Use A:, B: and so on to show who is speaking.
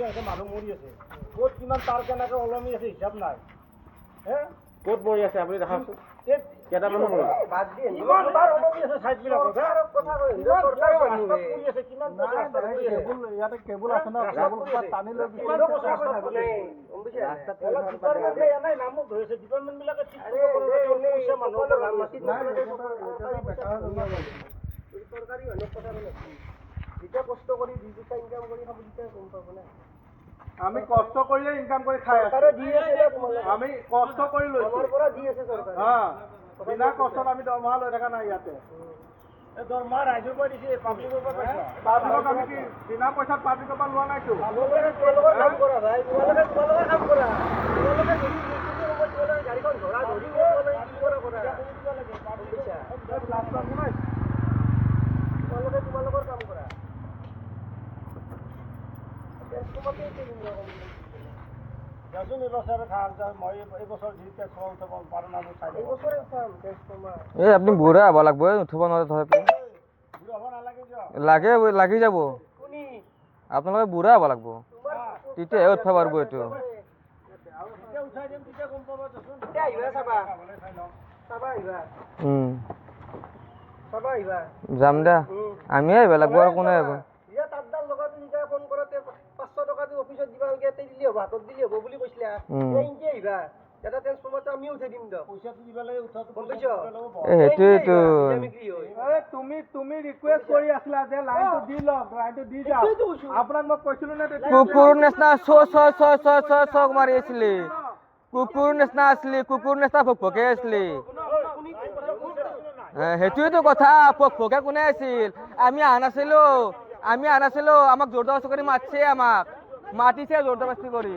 A: আছে মানুহ মৰি আছে ক'ত কিমান তাৰ কেনেকৈ ওলমি আছে হিচাপ নাই হে
B: ক'ত মৰি আছে আপুনি দেখাওকচোন কেইটা মানুহ মৰিল
A: কিমান তাৰ ওলমি আছে চাইডবিলাকত কিমান
C: ইয়াতে কেবুল আছে ন কেবুল টানি লৈ
A: নাই নামত ধৰিছে ডিপাৰ্টমেণ্টবিলাকে ঠিক কৰিব কৈছে মানুহৰ চৰকাৰী মানুহৰ কথা যেতিয়া কষ্ট কৰি 2 পইচা ইনকাম কৰি খাব তেতিয়া গম পাব না
C: আমি কষ্ট কৰিলে ইনকাম কৰি খাই আছো আমি কষ্ট কৰি লৈছো বিনা কষ্টত আমি দৰমহা লৈ থকা নাই ইয়াতে
A: দৰমহা ৰাইজৰ পৰা দিছে পাব্লিকৰ পৰা পাইছা
C: পাব্লিকক আমি কি বিনা পইচাত পাব্লিকৰ পৰা লোৱা নাইতো
A: তোমালোকে কাম কৰা ভাই তোমালোকে কাম কৰা তোমালোকে গাড়ীখন ধৰা ধৰি তোমালোকে তোমালোকৰ কাম কৰা যাচোন এইবছৰ খাম মই এইবছৰ যি টেক্স উঠাব পাৰোঁ না চাই এইবছৰে উঠাম টেক্স
D: এই আপুনি বুঢ়া হ'ব লাগব উঠিব নোৱাৰে ধৰে
A: বুঢ়া হ'ব নালাগে
D: লাগে লাগি যাব
A: কোনি
D: আপোনালোকে বুঢ়া হ'ব লাগব তেতিয়াহে উঠিব পাৰিব এইটো
A: যেতিয়া উঠাই দিম তেতিয়া গম পাব যাচোন তেতিয়া আহিবা চাবা আহিবা
D: যাম দে আমি আহিব লাগব আৰু কোনে আহিব
A: ইয়া তাতডাল লগাটো নিকা ফোন কৰোতে 500 টকা দি অফিসত দিবা লাগে তে দিলি হ'ব হাতত দিলি হ'ব বুলি কৈছিলা এই ইনকে আহিবা এটা ট্ৰান্সফৰ্মাৰটো আমি উঠাই দিম দ পইচাটো দিবা লাগে উঠাটো গম পাইছো
D: সেইটোৱেইটো
C: তুমি ৰিকুৱেষ্ট কৰি আছিলা যে লাইনটো দি লওক লাইনটো দি যাওক আপোনাক মই কৈছিলো না
D: কুকুৰ নিচিনা চক মাৰি আছিলি কুকুৰ নিচিনা আছিলি কুকুৰ নিচিনা ভকে আছিলি সেইটোৱেইটো কথা ভকে কোনে আছিল আমি আহা নাছিলো আমাক জোৰ জবৰদস্তি কৰি মাতিছে আমাক মাতিছে জোৰ জবৰদস্তি কৰি